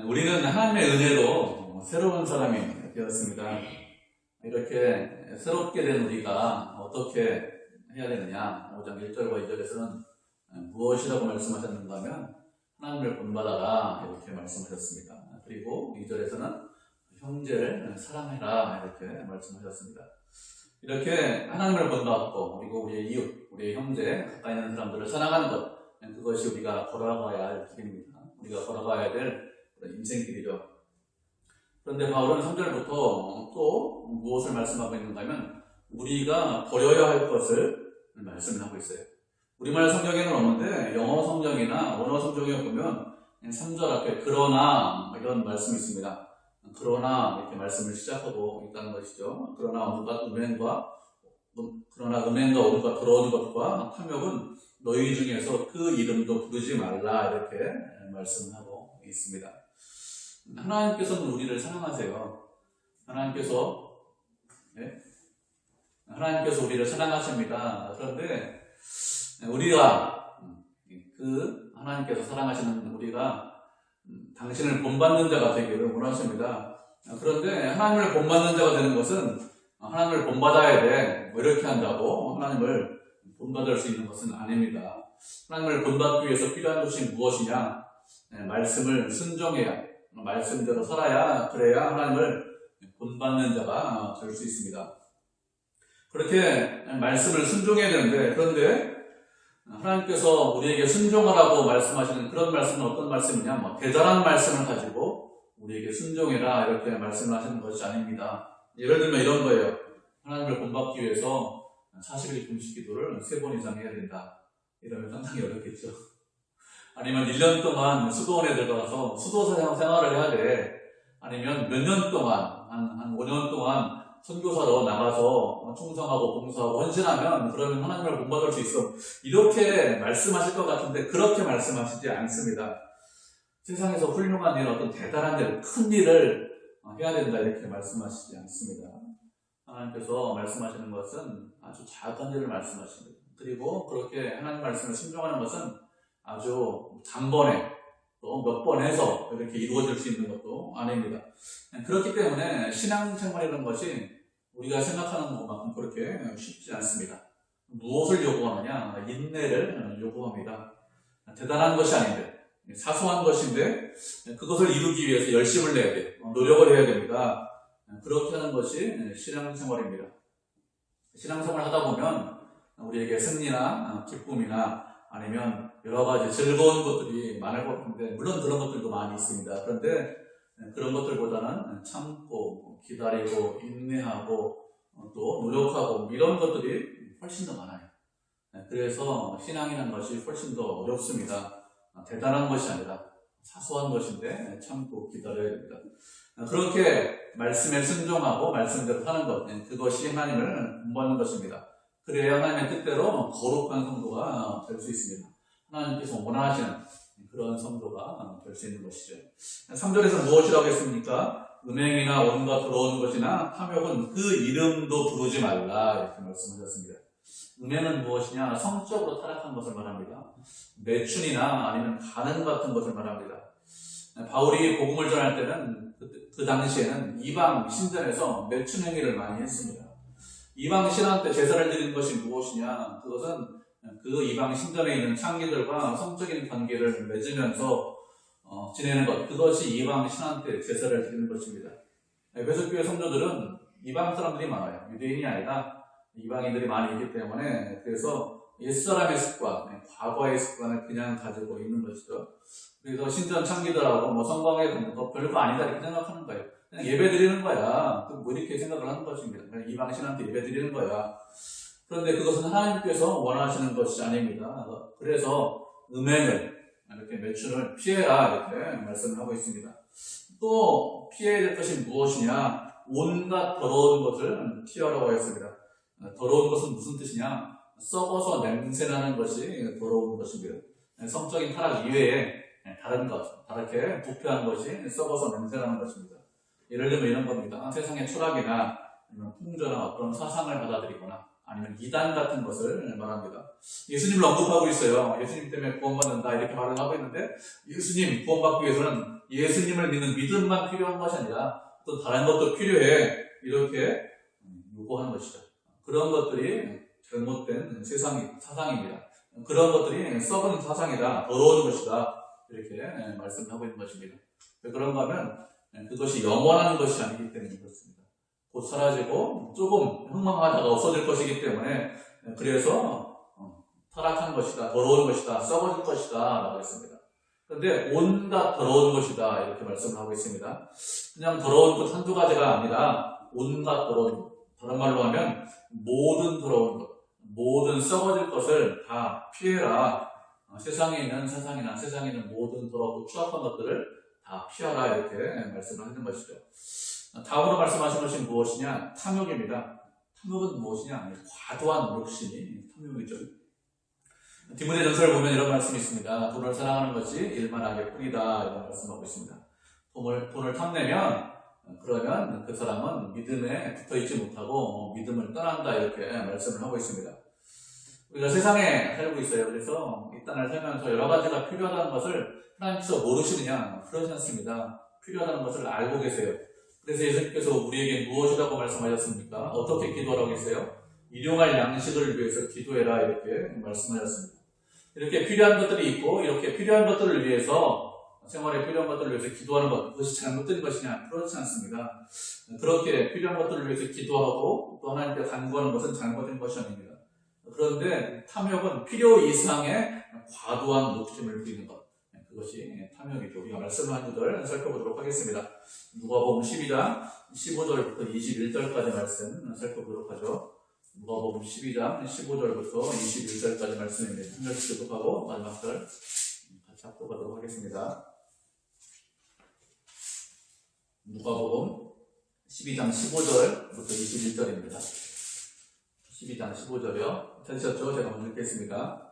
우리는 하나님의 은혜로 새로운 사람이 되었습니다. 이렇게 새롭게 된 우리가 어떻게 해야 되느냐? 5장 1절과 2절에서는 무엇이라고 말씀하셨는가 하면 하나님을 본받아라 이렇게 말씀하셨습니다. 그리고 2절에서는 형제를 사랑해라 이렇게 말씀하셨습니다. 이렇게 하나님을 본받고 그리고 우리의 이웃, 우리의 형제, 가까이 있는 사람들을 사랑하는 것, 그것이 우리가 걸어가야 할 길입니다. 우리가 걸어가야 될 인생길이죠. 그런데 바울은 3절부터 또 무엇을 말씀하고 있는가 하면 우리가 버려야 할 것을 말씀을 하고 있어요. 우리말 성경에는 없는데 영어 성경이나 원어 성경에 보면 3절 앞에 그러나 이런 말씀이 있습니다. 그러나 이렇게 말씀을 시작하고 있다는 것이죠. 그러나 음행과 온갖 더러운 것과 탐욕은 너희 중에서 그 이름도 부르지 말라 이렇게 말씀하고 있습니다. 하나님께서는 우리를 사랑하세요. 하나님께서 우리를 사랑하십니다. 그런데 우리가 하나님께서 사랑하시는 우리가 당신을 본받는 자가 되기를 원하십니다. 그런데 하나님을 본받는 자가 되는 것은 하나님을 본받아야 돼 이렇게 한다고 하나님을 본받을 수 있는 것은 아닙니다. 하나님을 본받기 위해서 필요한 것이 무엇이냐? 말씀을 순종해야, 말씀대로 살아야, 그래야 하나님을 본받는 자가 될 수 있습니다. 그렇게 말씀을 순종해야 되는데, 그런데 하나님께서 우리에게 순종하라고 말씀하시는 그런 말씀은 어떤 말씀이냐? 대단한 말씀을 가지고 우리에게 순종해라 이렇게 말씀을 하시는 것이 아닙니다. 예를 들면 이런 거예요. 하나님을 본받기 위해서 40일 금식 기도를 3번 이상 해야 된다. 이러면 상당히 어렵겠죠. 아니면 1년 동안 수도원에 들어가서 수도 생활을 해야 돼. 아니면 몇 년 동안, 한 5년 동안 선교사로 나가서 충성하고 봉사하고 헌신하면 그러면 하나님을 본받을 수 있어. 이렇게 말씀하실 것 같은데 그렇게 말씀하시지 않습니다. 세상에서 훌륭한 일, 어떤 대단한 일, 큰 일을 해야 된다 이렇게 말씀하시지 않습니다. 하나님께서 말씀하시는 것은 아주 작은 일을 말씀하십니다. 그리고 그렇게 하나님 말씀을 순종하는 것은 아주 단번에 또 몇 번 해서 이렇게 이루어질 수 있는 것도 아닙니다. 그렇기 때문에 신앙생활이라는 것이 우리가 생각하는 것만큼 그렇게 쉽지 않습니다. 무엇을 요구하느냐? 인내를 요구합니다. 대단한 것이 아닌데 사소한 것인데 그것을 이루기 위해서 열심을 내야 돼요. 노력을 해야 됩니다. 그렇게 하는 것이 신앙생활입니다. 신앙생활을 하다 보면 우리에게 승리나 기쁨이나 아니면 여러 가지 즐거운 것들이 많을 것 같은데 물론 그런 것들도 많이 있습니다. 그런데 그런 것들보다는 참고 기다리고 인내하고 또 노력하고 이런 것들이 훨씬 더 많아요. 그래서 신앙이라는 것이 훨씬 더 어렵습니다. 대단한 것이 아니라 사소한 것인데 참고 기다려야 됩니다. 그렇게 말씀에 순종하고 말씀대로 사는 것, 그것이 하나님을 본받는 것입니다. 그래야 하나님의 뜻대로 거룩한 성도가 될 수 있습니다. 하나님께서 원하시는 그런 성도가 될 수 있는 것이죠. 3절에서 무엇이라고 했습니까? 음행이나 온갖 더러운 것이나 탐욕은 그 이름도 부르지 말라 이렇게 말씀하셨습니다. 음행은 무엇이냐? 성적으로 타락한 것을 말합니다. 매춘이나 아니면 간음 같은 것을 말합니다. 바울이 복음을 전할 때는 그 당시에는 이방 신전에서 매춘 행위를 많이 했습니다. 이방 신앙 때 제사를 드리는 것이 무엇이냐? 그것은 그 이방 신전에 있는 창기들과 성적인 관계를 맺으면서 지내는 것, 그것이 이방 신앙 때 제사를 드리는 것입니다. 에베소교회 성도들은 이방 사람들이 많아요. 유대인이 아니라 이방인들이 많이 있기 때문에 그래서 옛사람의 습관, 과거의 습관을 그냥 가지고 있는 것이죠. 그래서 신전 창기들하고 성광에 걷는 거 별거 아니다 이렇게 생각하는 거예요. 그냥 예배 드리는 거야. 뭐 이렇게 생각을 하는 것입니다. 그냥 이방 신한테 예배 드리는 거야. 그런데 그것은 하나님께서 원하시는 것이 아닙니다. 그래서 음행을 이렇게 매춘을 피해라 이렇게 말씀을 하고 있습니다. 또 피해야 될 것이 무엇이냐? 온갖 더러운 것을 피하라고 했습니다. 더러운 것은 무슨 뜻이냐? 썩어서 냄새나는 것이 더러운 것입니다. 성적인 타락 이외에 다른 것, 다르게 부패한 것이 썩어서 냄새나는 것입니다. 예를 들면 이런 겁니다. 세상의 철학이나 아니면 풍조나 어떤 사상을 받아들이거나 아니면 이단 같은 것을 말합니다. 예수님을 언급하고 있어요. 예수님 때문에 구원받는다 이렇게 말을 하고 있는데 예수님 구원받기 위해서는 예수님을 믿는 믿음만 필요한 것이 아니라 또 다른 것도 필요해. 이렇게 요구하는 것이죠. 그런 것들이 잘못된 사상입니다. 그런 것들이 썩은 사상이다. 더러운 것이다. 이렇게 말씀을 하고 있는 것입니다. 그런가 하면 그것이 영원한 것이 아니기 때문에 그렇습니다. 곧 사라지고 조금 흥망하다가 없어질 것이기 때문에 그래서 타락한 것이다. 더러운 것이다. 썩어질 것이다. 라고 했습니다. 그런데 온갖 더러운 것이다. 이렇게 말씀을 하고 있습니다. 그냥 더러운 것 한두 가지가 아니라 온갖 더러운 것. 다른 말로 하면 모든 더러운 것, 모든 썩어질 것을 다 피해라. 세상에 있는 세상이나 세상에 있는 모든 더럽고 추악한 것들을 다 피하라. 이렇게 말씀을 하는 것이죠. 다음으로 말씀하신 것이 무엇이냐? 탐욕입니다. 탐욕은 무엇이냐? 과도한 욕심이 탐욕이죠. 디모데전서를 보면 이런 말씀이 있습니다. 돈을 사랑하는 것이 일만하게 뿐이다. 이런 말씀하고 있습니다. 돈을 탐내면 그러면 그 사람은 믿음에 붙어있지 못하고 믿음을 떠난다. 이렇게 말씀을 하고 있습니다. 우리가 세상에 살고 있어요. 그래서 이 땅을 살면서 여러 가지가 필요하다는 것을 하나님께서 모르시느냐? 그렇지 않습니다. 필요하다는 것을 알고 계세요. 그래서 예수님께서 우리에게 무엇이라고 말씀하셨습니까? 어떻게 기도하라고 했어요? 일용할 양식을 위해서 기도해라. 이렇게 말씀하셨습니다. 이렇게 필요한 것들이 있고 이렇게 필요한 것들을 위해서 생활에 필요한 것들을 위해서 기도하는 것, 그것이 잘못된 것이냐? 그렇지 않습니다. 그렇게 필요한 것들을 위해서 기도하고 또 하나님께 간구하는 것은 잘못된 것이 아닙니다. 그런데 탐욕은 필요 이상의 과도한 욕심을 부리는 것, 그것이 탐욕이죠. 우리가 말씀을 한 구절 살펴보도록 하겠습니다. 누가복음 12장 15절부터 21절까지 말씀 살펴보도록 하죠. 누가복음 12장 15절부터 21절까지 말씀입니다. 한 절씩 교독하고 마지막 절 같이 합독하도록 하겠습니다. 누가복음 12장 15절부터 21절입니다. 12장 15절이요. 찾으셨죠? 제가 먼저 읽겠습니다.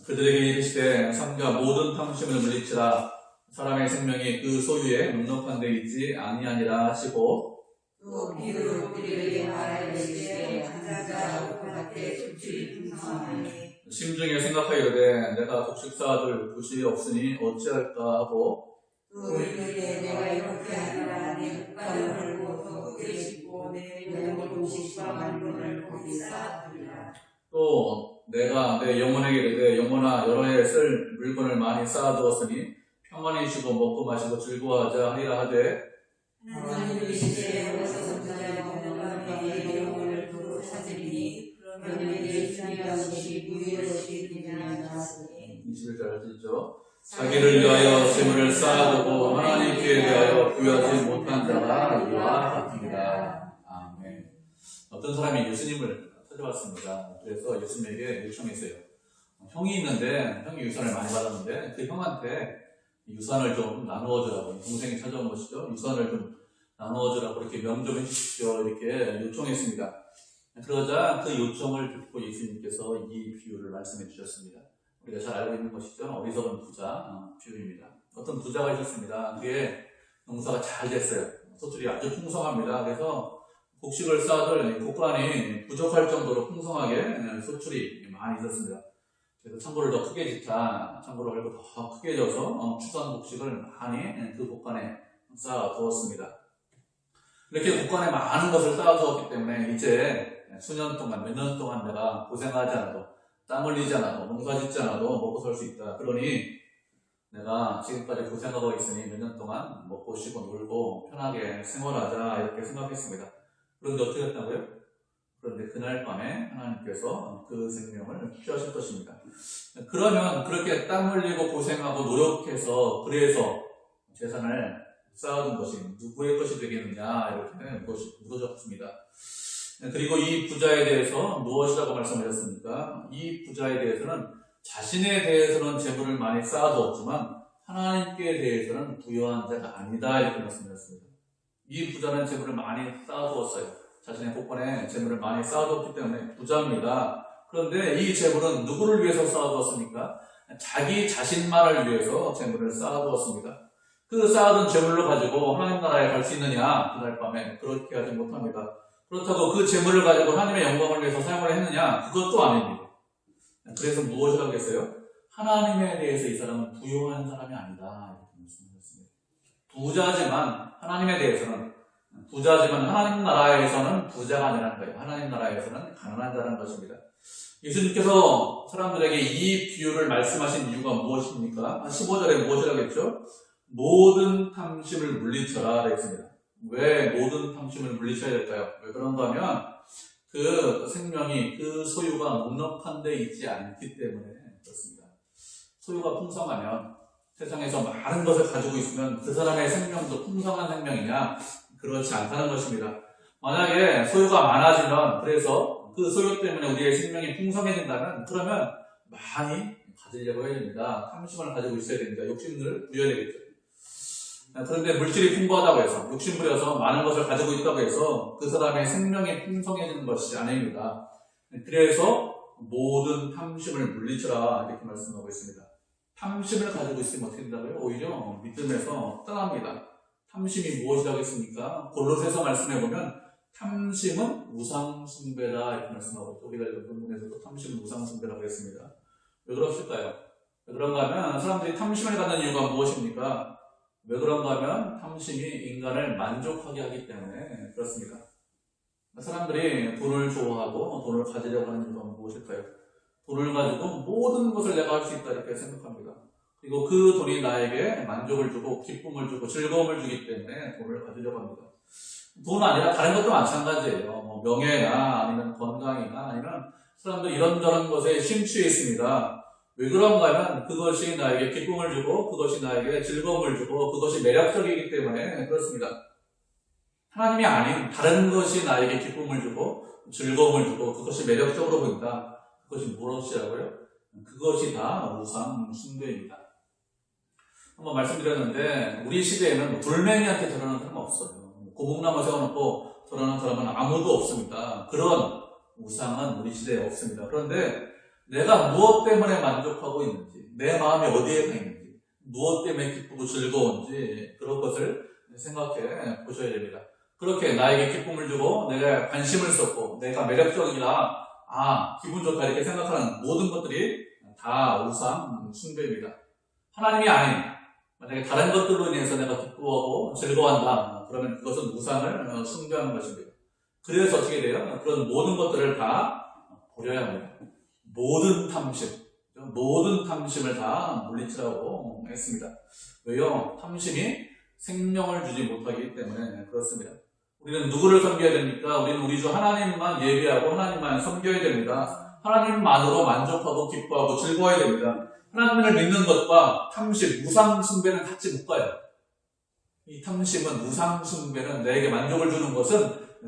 그들에게 이르시되 삼가 모든 탐심을 물리치라. 사람의 생명이 그 소유에 넉넉한 데 있지 아니하니라 하시고 또 비유로 그들에게 말하시되 한 사자 밭에 숲이 풍성하니 심중에 생각하이르되 내가 곡식 쌓아둘 붓이 없으니 어찌할까 하고 또 이르되 내가 이렇게 하리라. 내 국가를 벌고 더 크게 짓고 내 곡식과 만분을 거기 쌓아두리라. 또 내가 내 영혼에게 이르되 영혼아 여러 해 쓸 물건을 많이 쌓아두었으니 평안히 쉬고 먹고 마시고 즐거워하자 하리라 하되 하나님 이시되 어서 전자의 영혼과 내 영혼을 두고 찾으리니 그러면 내 주님과 것이 무의것이 되느냐 하시니 21절 하시죠. 자기를 위하여 재물을 쌓아두고 하나님께 대하여 부여하지 못한 자가 이와 같습니다. 아멘. 어떤 사람이 예수님을 찾아왔습니다. 그래서 예수님에게 요청했어요. 형이 있는데 형이 유산을 많이 받았는데 그 형한테 유산을 좀 나누어주라고, 동생이 찾아온 것이죠. 유산을 좀 나누어주라고 이렇게 명령해 주십시오. 이렇게 요청했습니다. 그러자 그 요청을 듣고 예수님께서 이 비유를 말씀해 주셨습니다. 우리가 잘 알고 있는 것이죠. 어리석은 부자 비유입니다. 어떤 부자가 있었습니다. 그게 농사가 잘 됐어요. 소출이 아주 풍성합니다. 그래서 곡식을 쌓아둘 곡간이 부족할 정도로 풍성하게 소출이 많이 있었습니다. 그래서 창고를 더 크게 짓자, 창고를 열고 더 크게 져서 추수한 곡식을 많이 그 곡간에 쌓아두었습니다. 이렇게 곡간에 많은 것을 쌓아두었기 때문에 이제 수년 동안, 몇 년 동안 내가 고생하지 않아도, 땀 흘리지 않아도, 농사 짓지 않아도 먹고 살 수 있다. 그러니 내가 지금까지 고생하고 있으니 몇 년 동안 먹고 쉬고 놀고 편하게 생활하자 이렇게 생각했습니다. 그런데 어떻게 했다고요? 그런데 그날 밤에 하나님께서 그 생명을 취하실 것입니다. 그러면 그렇게 땀 흘리고 고생하고 노력해서 그래서 재산을 쌓아둔 것이 누구의 것이 되겠느냐 이렇게 물어졌습니다. 그리고 이 부자에 대해서 무엇이라고 말씀하셨습니까? 이 부자에 대해서는 자신에 대해서는 재물을 많이 쌓아두었지만 하나님께 대해서는 부유한 자가 아니다 이렇게 말씀하셨습니다. 이 부자는 재물을 많이 쌓아두었어요. 자신의 복권에 재물을 많이 쌓아두었기 때문에 부자입니다. 그런데 이 재물은 누구를 위해서 쌓아두었습니까? 자기 자신만을 위해서 재물을 쌓아두었습니다. 그 쌓아둔 재물로 가지고 하나님 나라에 갈 수 있느냐? 그날 밤에 그렇게 하지 못합니다. 그렇다고 그 재물을 가지고 하나님의 영광을 위해서 사용을 했느냐? 그것도 아닙니다. 그래서 무엇을 하겠어요? 하나님에 대해서 이 사람은 부유한 사람이 아니다. 이렇게 말씀하셨습니다. 부자지만 하나님 나라에서는 부자가 아니라는 거예요. 하나님 나라에서는 가난한 자라는 것입니다. 예수님께서 사람들에게 이 비유를 말씀하신 이유가 무엇입니까? 15절에 무엇이라고 했죠? 모든 탐심을 물리쳐라 그랬습니다. 왜 모든 탐심을 물리쳐야 될까요? 왜 그런가 하면 그 생명이 그 소유가 넉넉한 데 있지 않기 때문에 그렇습니다. 소유가 풍성하면 세상에서 많은 것을 가지고 있으면 그 사람의 생명도 풍성한 생명이냐? 그렇지 않다는 것입니다. 만약에 소유가 많아지면 그래서 그 소유 때문에 우리의 생명이 풍성해진다면 그러면 많이 가지려고 해야 됩니다. 탐심을 가지고 있어야 됩니다. 욕심을 부려야 되겠죠. 그런데 물질이 풍부하다고 해서 욕심 부려서 많은 것을 가지고 있다고 해서 그 사람의 생명이 풍성해지는 것이 아닙니다. 그래서 모든 탐심을 물리쳐라 이렇게 말씀하고 있습니다. 탐심을 가지고 있으면 어떻게 된다고요? 오히려 믿음에서 떠납니다. 탐심이 무엇이라고 했습니까? 골로새서 말씀해 보면 탐심은 우상 숭배다 이렇게 말씀하고 있고 우리가 읽은 본문에서도 탐심은 우상 숭배라고 했습니다. 왜 그러실까요? 왜 그런가 하면 사람들이 탐심을 갖는 이유가 무엇입니까? 왜 그런가 하면 탐심이 인간을 만족하게 하기 때문에 그렇습니다. 사람들이 돈을 좋아하고 돈을 가지려고 하는 이유가 무엇일까요? 돈을 가지고 모든 것을 내가 할 수 있다 이렇게 생각합니다. 그리고 그 돈이 나에게 만족을 주고 기쁨을 주고 즐거움을 주기 때문에 돈을 가지려고 합니다. 돈 아니라 다른 것도 마찬가지예요. 뭐 명예나 아니면 건강이나 아니면 사람들 이런저런 것에 심취해 있습니다. 왜 그런가 하면 그것이 나에게 기쁨을 주고 그것이 나에게 즐거움을 주고 그것이 매력적이기 때문에 그렇습니다. 하나님이 아닌 다른 것이 나에게 기쁨을 주고 즐거움을 주고 그것이 매력적으로 보인다. 그것이 무엇이라고요? 그것이 다 우상 숭배입니다. 한번 말씀드렸는데 우리 시대에는 돌멩이한테 저러는 사람은 없어요. 고목나무 세워놓고 저러는 사람은 아무도 없습니다. 그런 우상은 우리 시대에 없습니다. 그런데 내가 무엇 때문에 만족하고 있는지, 내 마음이 어디에 가 있는지, 무엇 때문에 기쁘고 즐거운지 그런 것을 생각해 보셔야 됩니다. 그렇게 나에게 기쁨을 주고 내가 관심을 쏟고 내가 매력적이라 기분 좋다 이렇게 생각하는 모든 것들이 다 우상 숭배입니다. 하나님이 아닌 만약에 다른 것들로 인해서 내가 기뻐하고 즐거워한다 그러면 그것은 우상을 숭배하는 것입니다. 그래서 어떻게 돼요? 그런 모든 것들을 다 버려야 합니다. 모든 탐심을 다 물리치라고 했습니다. 왜요? 탐심이 생명을 주지 못하기 때문에 그렇습니다. 우리는 누구를 섬겨야 됩니까? 우리는 우리 주 하나님만 예배하고 하나님만 섬겨야 됩니다. 하나님만으로 만족하고 기뻐하고 즐거워야 됩니다. 하나님을 믿는 것과 탐심, 우상 숭배는 같이 못 가요. 이 탐심은 우상 숭배는 내게 만족을 주는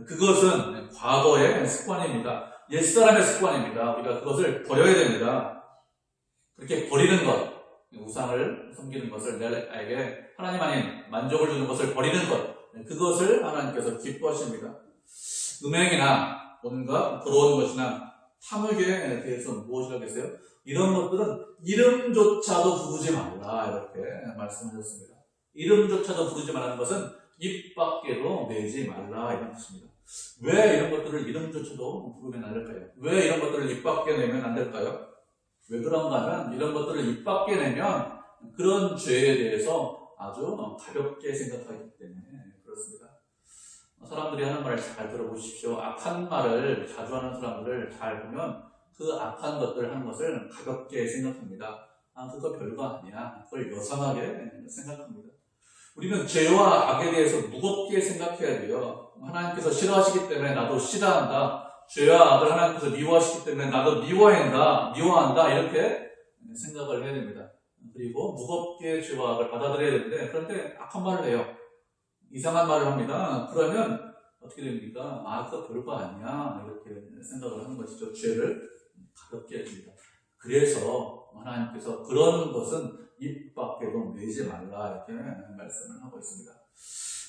그것은 과거의 습관입니다. 옛사람의 습관입니다. 우리가 그것을 버려야 됩니다. 그렇게 버리는 것, 우상을 섬기는 것을 내게 하나님 아닌 만족을 주는 것을 버리는 것, 그것을 하나님께서 기뻐하십니다. 음행이나 뭔가 부러운 것이나 탐욕에 대해서는 무엇이라고 했어요? 이런 것들은 이름조차도 부르지 말라 이렇게 말씀하셨습니다. 이름조차도 부르지 말라는 것은 입 밖에도 내지 말라 이런 뜻입니다. 왜 이런 것들을 이름조차도 부르면 안 될까요? 왜 이런 것들을 입 밖에 내면 안 될까요? 왜 그런가 하면 이런 것들을 입 밖에 내면 그런 죄에 대해서 아주 가볍게 생각하기 때문에 그렇습니다. 사람들이 하는 말을 잘 들어보십시오. 악한 말을 자주 하는 사람들을 잘 보면 그 악한 것들 하는 것을 가볍게 생각합니다. 그거 별거 아니야. 그걸 요상하게 생각합니다. 우리는 죄와 악에 대해서 무겁게 생각해야 돼요. 하나님께서 싫어하시기 때문에 나도 싫어한다. 죄와 악을 하나님께서 미워하시기 때문에 나도 미워한다. 이렇게 생각을 해야 됩니다. 그리고 무겁게 죄와 악을 받아들여야 되는데 그런데 악한 말을 해요. 이상한 말을 합니다. 그러면 어떻게 됩니까? 그거 별거 아니야. 이렇게 생각을 하는 것이죠. 죄를 가볍게 해줍니다. 그래서 하나님께서 그런 것은 입 밖에도 내지 말라 이렇게 말씀을 하고 있습니다.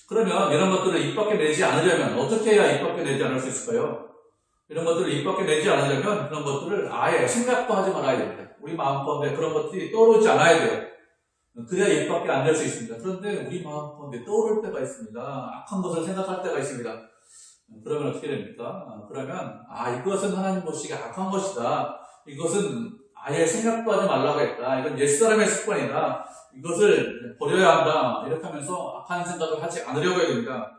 그러면 이런 것들을 입 밖에 내지 않으려면 어떻게 해야 입 밖에 내지 않을 수 있을까요? 이런 것들을 입 밖에 내지 않으려면 그런 것들을 아예 생각도 하지 말아야 됩니다. 우리 마음 가운데 그런 것들이 떠오르지 않아야 돼요. 그래야 입 밖에 안 낼 수 있습니다. 그런데 우리 마음 가운데 떠오를 때가 있습니다. 악한 것을 생각할 때가 있습니다. 그러면 어떻게 됩니까? 그러면 이것은 하나님 보시기에 악한 것이다. 이것은 아예 생각도 하지 말라고 했다. 이건 옛사람의 습관이다. 이것을 버려야 한다 이렇게 하면서 악한 생각을 하지 않으려고 해야 됩니다.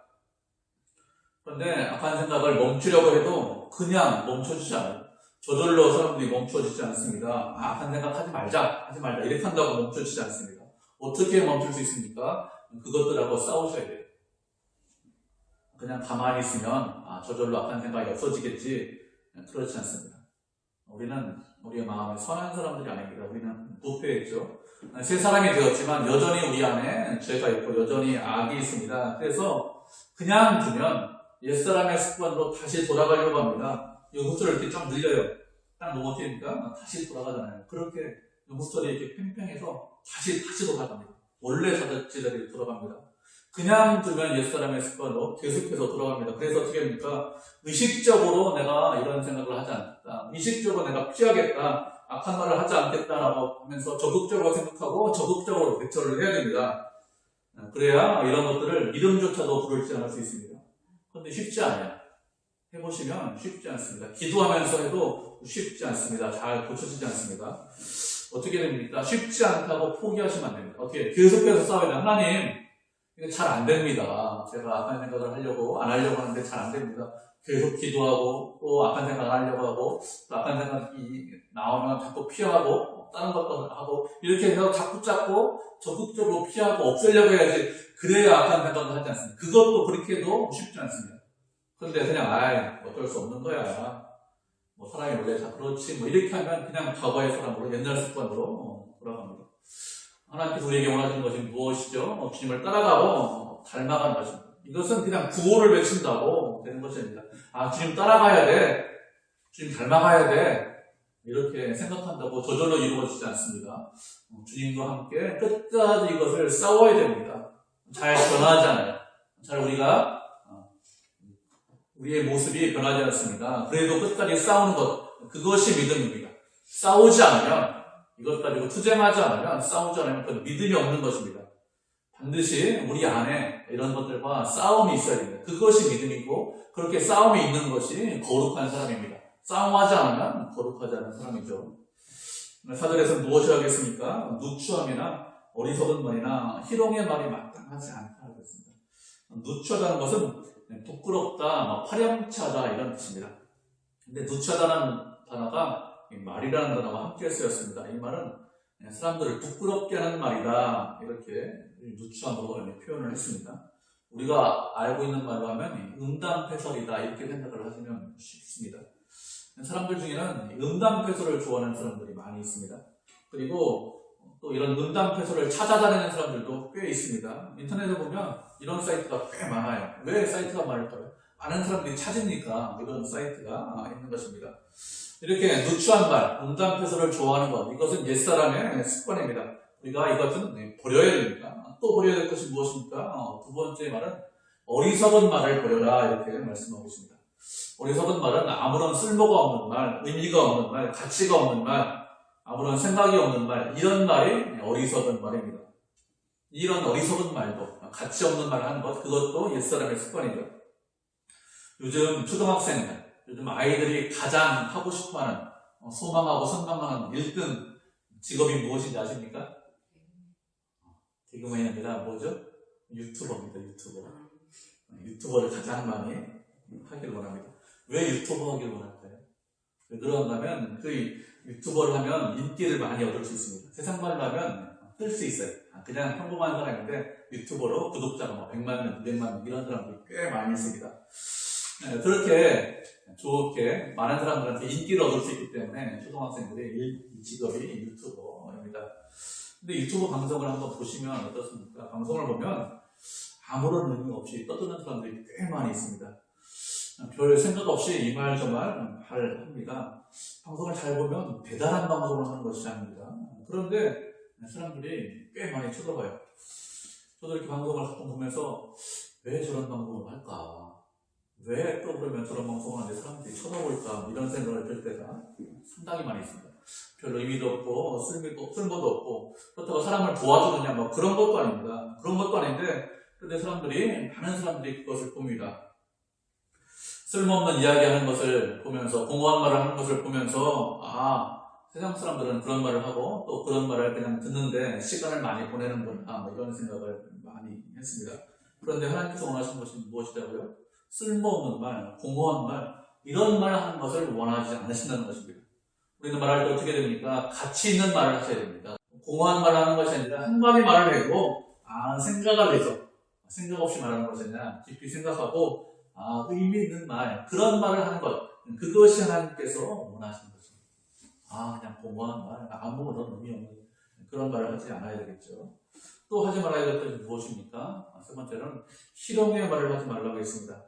그런데 악한 생각을 멈추려고 해도 그냥 멈춰지지 않아요. 저절로 사람들이 멈춰지지 않습니다. 악한 생각 하지 말자 이렇게 한다고 멈춰지지 않습니다. 어떻게 멈출 수 있습니까? 그것들하고 싸우셔야 돼요. 그냥 가만히 있으면 저절로 악한 생각이 없어지겠지. 그렇지 않습니다. 우리는 우리의 마음에 선한 사람들이 아닙니다. 우리는 부패했죠. 새 사람이 되었지만 여전히 우리 안에 죄가 있고 여전히 악이 있습니다. 그래서 그냥 두면 옛사람의 습관으로 다시 돌아가려고 합니다. 요구스를 이렇게 쫙 늘려요. 딱 넘어뜨리니까 다시 돌아가잖아요. 그렇게 요구스를 이렇게 팽팽해서 다시 돌아갑니다. 원래 제자리로 돌아갑니다. 그냥 두면 옛사람의 습관으로 계속해서 돌아갑니다. 그래서 어떻게 합니까? 의식적으로 내가 이런 생각을 하지 않겠다. 의식적으로 내가 피하겠다. 악한 말을 하지 않겠다라고 하면서 적극적으로 생각하고 적극적으로 대처를 해야 됩니다. 그래야 이런 것들을 이름조차도 부르지 않을 수 있습니다. 그런데 쉽지 않아요. 해보시면 쉽지 않습니다. 기도하면서 해도 쉽지 않습니다. 잘 고쳐지지 않습니다. 어떻게 됩니까? 쉽지 않다고 포기하시면 안 됩니다. 어떻게 계속해서 싸워야 돼요. 하나님 이게 잘 안 됩니다. 제가 악한 생각을 안 하려고 하는데 잘 안 됩니다. 계속 기도하고 또 악한 생각을 하려고 하고 또 악한 생각이 나오면 자꾸 피하고 다른 것도 하고 이렇게 해서 자꾸 잡고 적극적으로 피하고 없애려고 해야지. 그래야 악한 생각을 하지 않습니다. 그것도 그렇게 해도 쉽지 않습니다. 그런데 그냥 어쩔 수 없는 거야. 뭐 사람이 원래 다 그렇지 뭐 이렇게 하면 그냥 과거의 사람으로 옛날 습관으로 돌아갑니다. 하나님께서 우리에게 원하시는 것이 무엇이죠? 주님을 따라가고 닮아가는 것입니다. 이것은 그냥 구호를 외친다고 되는 것입니다. 주님 따라가야 돼. 주님 닮아가야 돼. 이렇게 생각한다고 저절로 이루어지지 않습니다. 주님과 함께 끝까지 이것을 싸워야 됩니다. 잘 변하지 않아요. 우리의 모습이 변하지 않습니다. 그래도 끝까지 싸우는 것, 그것이 믿음입니다. 싸우지 않으면, 이것 가지고 투쟁하지 않으면, 싸우지 않으면 그건 믿음이 없는 것입니다. 반드시 우리 안에 이런 것들과 싸움이 있어야 됩니다. 그것이 믿음이고, 그렇게 싸움이 있는 것이 거룩한 사람입니다. 싸움하지 않으면 거룩하지 않은 사람이죠. 사절에서는 무엇이 하겠습니까? 누추함이나 어리석은 말이나 희롱의 말이 마땅하지 않다고 했습니다. 누추하다는 것은 부끄럽다, 파렴치하다 이런 뜻입니다. 근데 누추하다는 단어가 말이라는 단어가 함께 쓰였습니다. 이 말은 사람들을 부끄럽게 하는 말이다 이렇게 누추함으로 표현을 했습니다. 우리가 알고 있는 말로 하면 음담패설이다 이렇게 생각을 하시면 쉽습니다. 사람들 중에는 음담패설을 좋아하는 사람들이 많이 있습니다. 그리고 또 이런 음담패설을 찾아다니는 사람들도 꽤 있습니다. 인터넷에 보면 이런 사이트가 꽤 많아요. 왜 사이트가 많을까요? 많은 사람들이 찾으니까 이런 사이트가 있는 것입니다. 이렇게 누추한 말, 음담패설을 좋아하는 것, 이것은 옛사람의 습관입니다. 우리가 이것은 버려야 됩니다. 또 버려야 될 것이 무엇입니까? 두 번째 말은 어리석은 말을 버려라 이렇게 말씀하고 있습니다. 어리석은 말은 아무런 쓸모가 없는 말, 의미가 없는 말, 가치가 없는 말, 아무런 생각이 없는 말, 이런 말이 어리석은 말입니다. 이런 어리석은 말도, 가치 없는 말을 하는 것, 그것도 옛사람의 습관이죠. 요즘 초등학생들, 요즘 아이들이 가장 하고 싶어하는, 소망하고 선망하는 1등 직업이 무엇인지 아십니까? 개그맨이 아니라 뭐죠? 유튜버입니다. 유튜버를 가장 많이 하기를 원합니다. 왜 유튜버 하기를 원할까요? 왜 그런가 하면 그 유튜버를 하면 인기를 많이 얻을 수 있습니다. 세상 말로 하면 뜰 수 있어요. 그냥 평범한 사람인데 유튜버로 구독자가 100만 명, 200만 명 이런 사람들이 꽤 많이 있습니다. 그렇게 좋게 많은 사람들한테 인기를 얻을 수 있기 때문에 초등학생들의 직업이 유튜버입니다. 근데 유튜브 방송을 한번 보시면 어떻습니까? 방송을 보면 아무런 의미 없이 떠드는 사람들이 꽤 많이 있습니다. 별 생각 없이 이 말 저 말 합니다. 방송을 잘 보면 대단한 방송을 하는 것이 아닙니다. 그런데 사람들이 꽤 많이 쳐다봐요. 저도 이렇게 방송을 가끔 보면서 왜 저런 방송을 할까? 왜 또 그러면 저런 방송을 하는데 사람들이 쳐다볼까? 이런 생각을 들 때가 상당히 많이 있습니다. 별 의미도 없고 쓸모도 없고 그렇다고 사람을 도와주느냐 그런 것도 아닙니다. 그런 것도 아닌데 그런데 많은 사람들이 그것을 봅니다. 쓸모없는 이야기하는 것을 보면서 공허한 말을 하는 것을 보면서 세상 사람들은 그런 말을 하고 또 그런 말을 그냥 듣는데 시간을 많이 보내는구나 뭐 이런 생각을 많이 했습니다. 그런데 하나님께서 원하시는 것이 무엇이라고요? 쓸모없는 말, 공허한 말, 이런 말 하는 것을 원하지 않으신다는 것입니다. 우리는 말할 때 어떻게 됩니까? 가치 있는 말을 하셔야 됩니다. 공허한 말을 하는 것이 아니라 한마디 말을 해도 생각을 해서 생각 없이 말하는 것이 아니라 깊이 생각하고 의미 있는 말, 그런 말을 하는 것, 그것이 하나님께서 원하시는 거죠. 그냥 공허한 말, 아무런 의미 없는 그런 말을 하지 않아야 되겠죠. 또 하지 말아야 될 것이 무엇입니까? 세 번째는 희롱의 말을 하지 말라고 했습니다.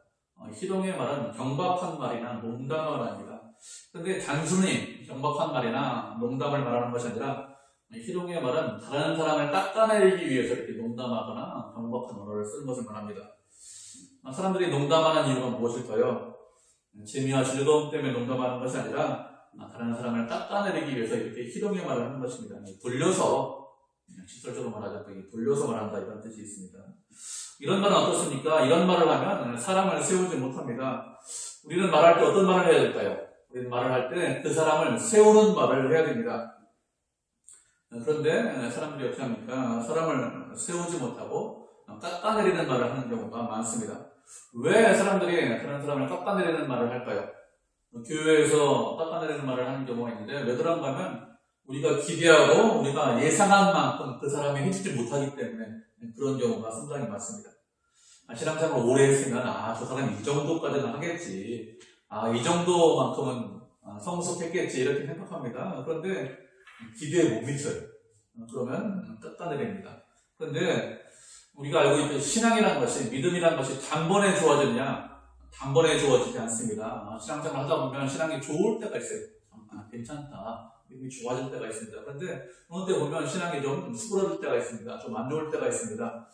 희롱의 말은 경박한 말이나 농담을 합니다. 그런데 단순히 경박한 말이나 농담을 말하는 것이 아니라 희롱의 말은 다른 사람을 깎아내리기 위해서 이렇게 농담하거나 경박한 언어를 쓰는 것을 말합니다. 사람들이 농담하는 이유가 무엇일까요? 재미와 즐거움 때문에 농담하는 것이 아니라 다른 사람을 깎아내리기 위해서 이렇게 희롱의 말을 하는 것입니다. 돌려서, 직설적으로 말하지 않고 돌려서 말한다 이런 뜻이 있습니다. 이런 말은 어떻습니까? 이런 말을 하면 사람을 세우지 못합니다. 우리는 말할 때 어떤 말을 해야 될까요? 우리는 말을 할 때 그 사람을 세우는 말을 해야 됩니다. 그런데 사람들이 어떻게 합니까? 사람을 세우지 못하고 깎아내리는 말을 하는 경우가 많습니다. 왜 사람들이 그런 사람을 깎아내리는 말을 할까요? 교회에서 깎아내리는 말을 하는 경우가 있는데 왜 그런가 하면 우리가 기대하고 우리가 예상한 만큼 그 사람이 해주지 못하기 때문에 그런 경우가 상당히 많습니다. 신앙생활을 오래 했으면 저 사람이 이 정도까지는 하겠지, 이 정도만큼은 성숙했겠지 이렇게 생각합니다. 그런데 기대에 못 미쳐요. 그러면 깎아내립니다. 그런데 우리가 알고 있듯 신앙이라는 것이, 믿음이라는 것이 단번에 좋아지느냐? 단번에 좋아지지 않습니다. 신앙생활 하다 보면 신앙이 좋을 때가 있어요. 괜찮다, 믿음이 좋아질 때가 있습니다. 그런데 어느 때 보면 신앙이 좀 수그러들 때가 있습니다. 좀 안 좋을 때가 있습니다.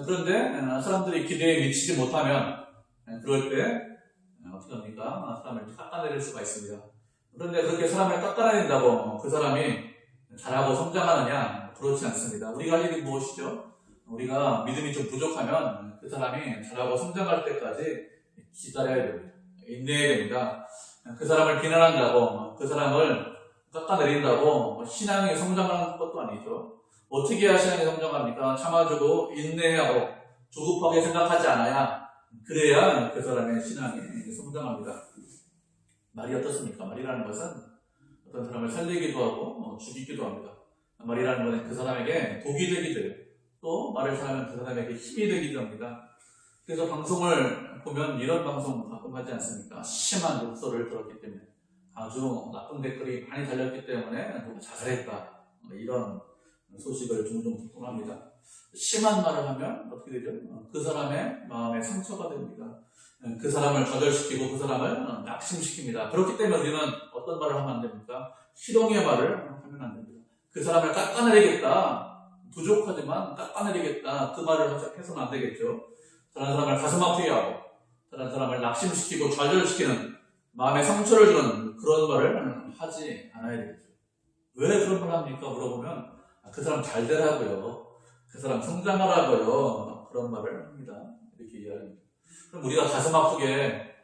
그런데 사람들이 기대에 미치지 못하면 그럴 때 어떻게 합니까? 사람을 깎아내릴 수가 있습니다. 그런데 그렇게 사람을 깎아내린다고 그 사람이 잘하고 성장하느냐? 그렇지 않습니다. 우리가 할 일이 무엇이죠? 우리가 믿음이 좀 부족하면 그 사람이 잘하고 성장할 때까지 기다려야 됩니다. 인내해야 됩니다. 그 사람을 비난한다고, 그 사람을 깎아내린다고 신앙이 성장하는 것도 아니죠. 어떻게 해야 신앙이 성장합니까? 참아주고 인내하고 조급하게 생각하지 않아야, 그래야 그 사람의 신앙이 성장합니다. 말이 어떻습니까? 말이라는 것은 어떤 사람을 살리기도 하고 죽이기도 합니다. 말이라는 것은 그 사람에게 독이 되기도 해요. 또 말을 잘하면 그 사람에게 힘이 되기도 합니다. 그래서 방송을 보면 이런 방송 가끔 하지 않습니까? 심한 욕설을 들었기 때문에, 아주 나쁜 댓글이 많이 달렸기 때문에 누가 자살했다, 이런 소식을 종종 듣곤 합니다. 심한 말을 하면 어떻게 되죠? 그 사람의 마음에 상처가 됩니다. 그 사람을 좌절시키고 그 사람을 낙심시킵니다. 그렇기 때문에 우리는 어떤 말을 하면 안 됩니까? 희롱의 말을 하면 안 됩니다. 그 사람을 깎아내리겠다, 부족하지만 깎아내리겠다, 그 말을 해서는 안 되겠죠. 다른 사람을 가슴 아프게 하고 다른 사람을 낙심시키고 좌절시키는, 마음에 상처를 주는 그런 말을 하지 않아야 되겠죠. 왜 그런 말을 합니까? 물어보면 그 사람 잘 되라고요, 그 사람 성장하라고요, 그런 말을 합니다. 이렇게 이야기합니다. 그럼 우리가 가슴 아프게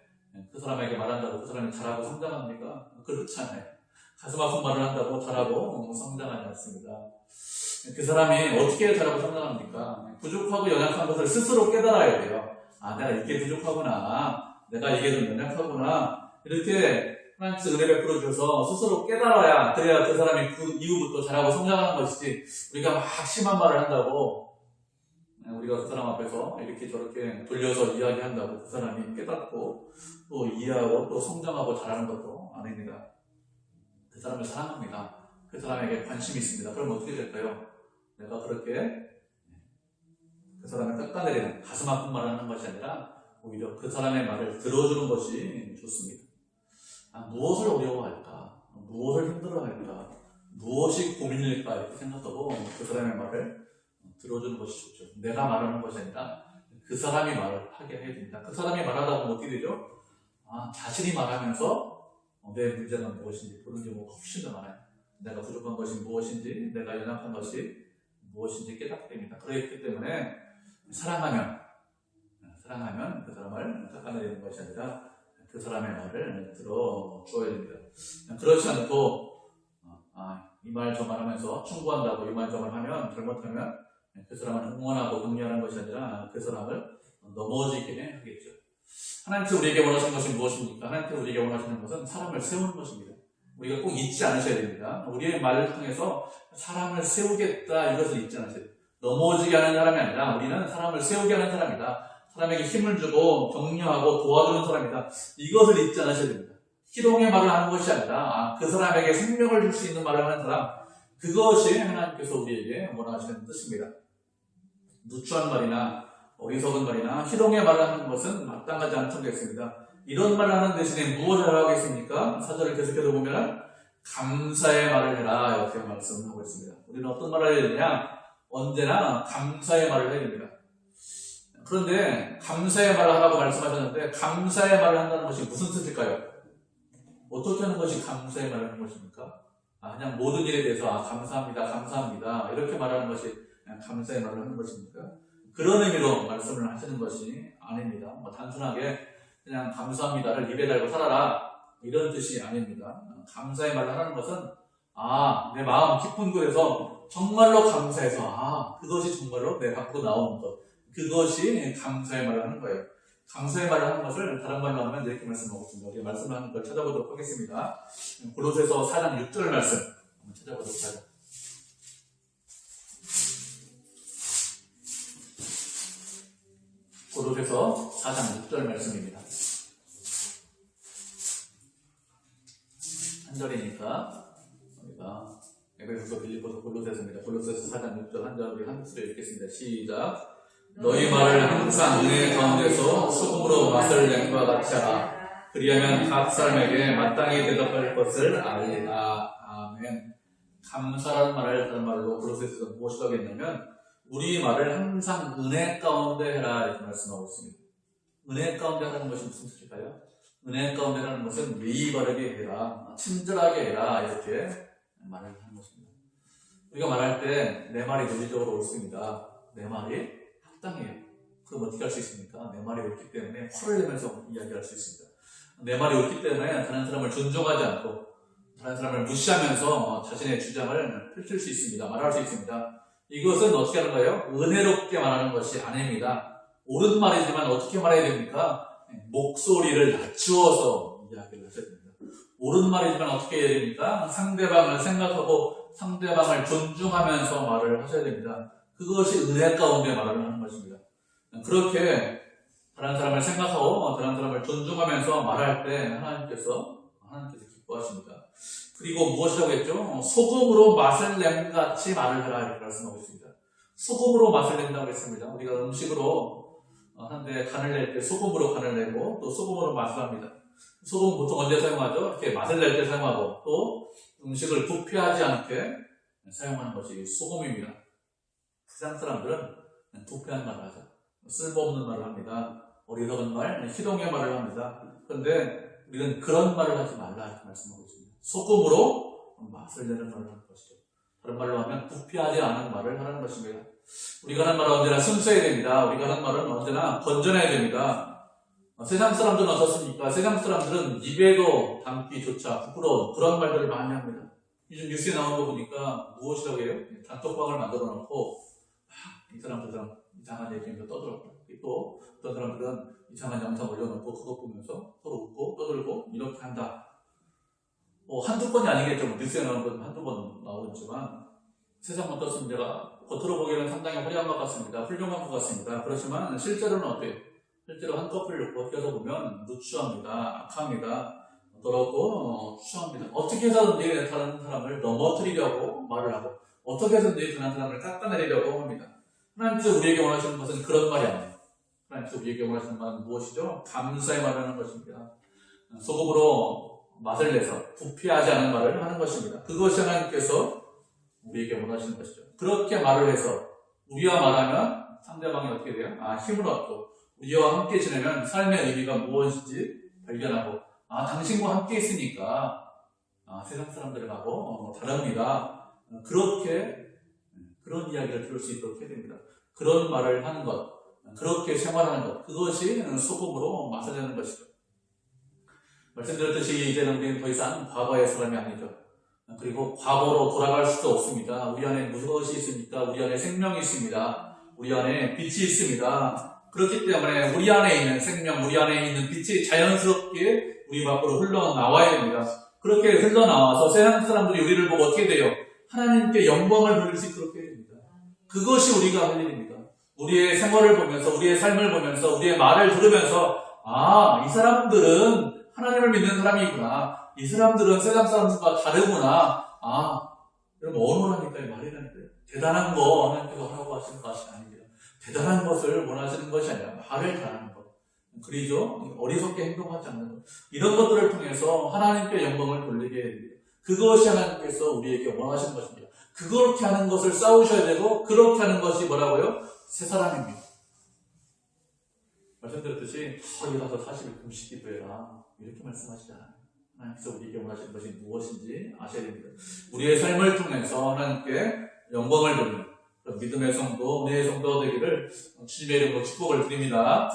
그 사람에게 말한다고 그 사람이 잘하고 성장합니까? 그렇지 않아요. 가슴 아픈 말을 한다고 잘하고 성장하지 않습니다. 그 사람이 어떻게 잘하고 성장합니까? 부족하고 연약한 것을 스스로 깨달아야 돼요. 내가 이게 부족하구나, 내가 이게 좀 연약하구나, 이렇게 하나님께서 은혜 베풀어 주셔서 스스로 깨달아야, 그래야 그 사람이 그 이후부터 잘하고 성장하는 것이지, 우리가 막 심한 말을 한다고, 우리가 그 사람 앞에서 이렇게 저렇게 돌려서 이야기한다고 그 사람이 깨닫고 또 이해하고 또 성장하고 잘하는 것도 아닙니다. 그 사람을 사랑합니다. 그 사람에게 관심이 있습니다. 그럼 어떻게 될까요? 내가 그렇게 그 사람을 깎아내리는, 가슴 아픈 말을 하는 것이 아니라 오히려 그 사람의 말을 들어주는 것이 좋습니다. 무엇을 어려워할까? 무엇을 힘들어할까? 무엇이 고민일까? 이렇게 생각하고 그 사람의 말을 들어주는 것이 좋죠. 내가 말하는 것이 아니라 그 사람이 말을 하게 해야 됩니다. 그 사람이 말하다 보면 어떻게 되죠? 자신이 말하면서 내 문제가 무엇인지 보는 경우가 훨씬 더 많아요. 내가 부족한 것이 무엇인지, 내가 연약한 것이 무엇인지 깨닫게 됩니다. 그렇기 때문에 사랑하면 그 사람을 깎아내리는 것이 아니라 그 사람의 말을 들어주어야 됩니다. 그렇지 않고 이 말 저 말 하면서 충고한다고 이 말 저 말 하면 잘못하면 그 사람을 응원하고 격려하는 것이 아니라 그 사람을 넘어지게 하겠죠. 하나님께서 우리에게 원하시는 것이 무엇입니까? 하나님께서 우리에게 원하시는 것은 사람을 세우는 것입니다. 우리가 꼭 잊지 않으셔야 됩니다. 우리의 말을 통해서 사람을 세우겠다 이것을 잊지 않으셔야 됩니다. 넘어지게 하는 사람이 아니라 우리는 사람을 세우게 하는 사람이다. 사람에게 힘을 주고 격려하고 도와주는 사람이다. 이것을 잊지 않으셔야 됩니다. 희롱의 말을 하는 것이 아니라 그 사람에게 생명을 줄 수 있는 말을 하는 사람, 그것이 하나님께서 우리에게 원하시는 뜻입니다. 누추한 말이나 어리석은 말이나 희롱의 말을 하는 것은 마땅하지 않다고 했습니다. 이런 말을 하는 대신에 무엇을 하겠습니까? 4절을 계속해서 보면 감사의 말을 해라 이렇게 말씀하고 있습니다. 우리는 어떤 말을 해야 되냐? 언제나 감사의 말을 해야 됩니다. 그런데 감사의 말을 하라고 말씀하셨는데 감사의 말을 한다는 것이 무슨 뜻일까요? 어떻게 하는 것이 감사의 말을 하는 것입니까? 그냥 모든 일에 대해서 감사합니다, 감사합니다 이렇게 말하는 것이 그냥 감사의 말을 하는 것입니까? 그런 의미로 말씀을 하시는 것이 아닙니다. 단순하게 그냥 감사합니다를 입에 달고 살아라 이런 뜻이 아닙니다. 감사의 말을 하는 것은 내 마음 깊은 곳에서 정말로 감사해서 그것이 정말로 내 밖으로 나오는 것, 그것이 감사의 말을 하는 거예요. 감사의 말을 하는 것을 다른 말로 하면 이렇게 말씀하고 있습니다. 우리가 말씀을 하는 걸 찾아보도록 하겠습니다. 골로새서 4장 6절 말씀 한번 찾아보도록 하죠. 골로새서 4장 6절 말씀입니다. 한 절이니까 우리가 에베소서, 빌립보서, 골로새서입니다. 골로새서 4장 6절 한 절 우리 한 목소리 읽겠습니다. 시작. 너희 말을 항상 은혜 가운데서 소금으로 맛을 낸 것과 같이 하라. 그리하면 각 사람에게 마땅히 대답할 것을 알리라. 아멘. 감사라는 말을 다른 말로 골로새서에서 무엇이라고 하겠냐면 우리 말을 항상 은혜 가운데 해라 이렇게 말씀하고 있습니다. 은혜 가운데 하라는 것이 무슨 뜻일까요? 은혜 가운데 하라는 것은 예의 바르게 해라, 친절하게 해라 이렇게 말을 하는 것입니다. 우리가 말할 때 내 말이 논리적으로 옳습니다. 내 말이 합당해요. 그럼 어떻게 할 수 있습니까? 내 말이 옳기 때문에 화를 내면서 이야기할 수 있습니다. 내 말이 옳기 때문에 다른 사람을 존중하지 않고 다른 사람을 무시하면서 자신의 주장을 펼칠 수 있습니다. 말할 수 있습니다. 이것은 어떻게 하는 거예요? 은혜롭게 말하는 것이 아닙니다. 옳은 말이지만 어떻게 말해야 됩니까? 목소리를 낮추어서 이야기를 하셔야 됩니다. 옳은 말이지만 어떻게 해야 됩니까? 상대방을 생각하고 상대방을 존중하면서 말을 하셔야 됩니다. 그것이 은혜 가운데 말을 하는 것입니다. 그렇게 다른 사람을 생각하고 다른 사람을 존중하면서 말할 때 하나님께서 기뻐하십니다. 그리고 무엇이라고 했죠? 소금으로 맛을 낸 같이 말을 하라 이렇게 말씀하고 있습니다. 소금으로 맛을 낸다고 했습니다. 우리가 음식으로 한데 간을 낼 때 소금으로 간을 내고 또 소금으로 맛을 합니다. 소금은 보통 언제 사용하죠? 이렇게 맛을 낼 때 사용하고 또 음식을 부패하지 않게 사용하는 것이 소금입니다. 세상 사람들은 부패한 말을 하죠. 쓸모없는 말을 합니다. 어리석은 말, 희롱의 말을 합니다. 그런데 우리는 그런 말을 하지 말라 이렇게 말씀하고 있습니다. 소금으로 맛을 내는 말을 하는 것이죠. 다른 말로 하면 부패하지 않은 말을 하는 것입니다. 우리가 하는 말은 언제나 순수해야 됩니다. 우리가 하는 말은 언제나 건전해야 됩니다. 세상 사람들은 어떻습니까? 세상 사람들은 입에도 담기조차 부끄러운 그런 말들을 많이 합니다. 요즘 뉴스에 나온 거 보니까 무엇이라고 해요? 단톡방을 만들어 놓고 이 사람 저 사람 이상한 얘기하면서 떠들었고 또 어떤 사람들은 이상한 영상 올려놓고 그거 보면서 서로 웃고 떠들고 이렇게 한다. 한두 번이 아니겠죠. 뉴스에 나온 건 한두 번 나오겠지만 세상 어떻습니까? 겉으로 보기에는 상당히 화려한 것 같습니다. 훌륭한 것 같습니다. 그렇지만 실제로는 어때요? 실제로 한꺼풀 벗겨서 보면 누추합니다. 악합니다. 더럽고 추합니다. 어떻게 해서든지 다른 사람을 넘어뜨리려고 말을 하고 어떻게 해서든지 다른 사람을 깎아내리려고 합니다. 하나님께서 우리에게 원하시는 것은 그런 말이 아니에요. 하나님께서 우리에게 원하시는 말은 무엇이죠? 감사의 말을 하는 것입니다. 소금으로 맛을 내서 부패하지 않은 말을 하는 것입니다. 그것이 하나님께서 우리에게 원하시는 것이죠. 그렇게 말을 해서 우리와 말하면 상대방이 어떻게 돼요? 힘을 얻고 우리와 함께 지내면 삶의 의미가 무엇인지 발견하고 당신과 함께 있으니까 세상 사람들하고 다릅니다. 그런 이야기를 들을 수 있도록 해야 됩니다. 그런 말을 하는 것, 그렇게 생활하는 것, 그것이 소금으로 맛을 내는 것이죠. 말씀드렸듯이 이제는 우리는 더 이상 과거의 사람이 아니죠. 그리고 과거로 돌아갈 수도 없습니다. 우리 안에 무엇이 있습니까? 우리 안에 생명이 있습니다. 우리 안에 빛이 있습니다. 그렇기 때문에 우리 안에 있는 생명, 우리 안에 있는 빛이 자연스럽게 우리 밖으로 흘러나와야 됩니다. 그렇게 흘러나와서 세상 사람들이 우리를 보고 어떻게 돼요? 하나님께 영광을 돌릴 수 있도록 해야 됩니다. 그것이 우리가 할 일입니다. 우리의 생활을 보면서, 우리의 삶을 보면서, 우리의 말을 들으면서, 이 사람들은 하나님을 믿는 사람이구나. 이 사람들은 세상 사람들과 다르구나. 여러분, 언어라니까, 말이라니까. 대단한 거 하나님께서 하라고 하시는 것이 아닙니다. 대단한 것을 원하시는 것이 아니라 말을 잘하는 것. 그리죠? 어리석게 행동하지 않는 것. 이런 것들을 통해서 하나님께 영광을 돌리게 해야 됩니다. 그것이 하나님께서 우리에게 원하시는 것입니다. 그렇게 하는 것을 싸우셔야 되고, 그렇게 하는 것이 뭐라고요? 새 사람입니다. 말씀드렸듯이 거기 가서 40일 금식 기도해라 이렇게 말씀하시지 않아요. 하나님께서 우리에게 원하시는 것이 무엇인지 아셔야 됩니다. 우리의 삶을 통해서 하나님께 영광을 돌리는 믿음의 성도, 은혜의 성도 되기를 주님의 이름으로 축복을 드립니다.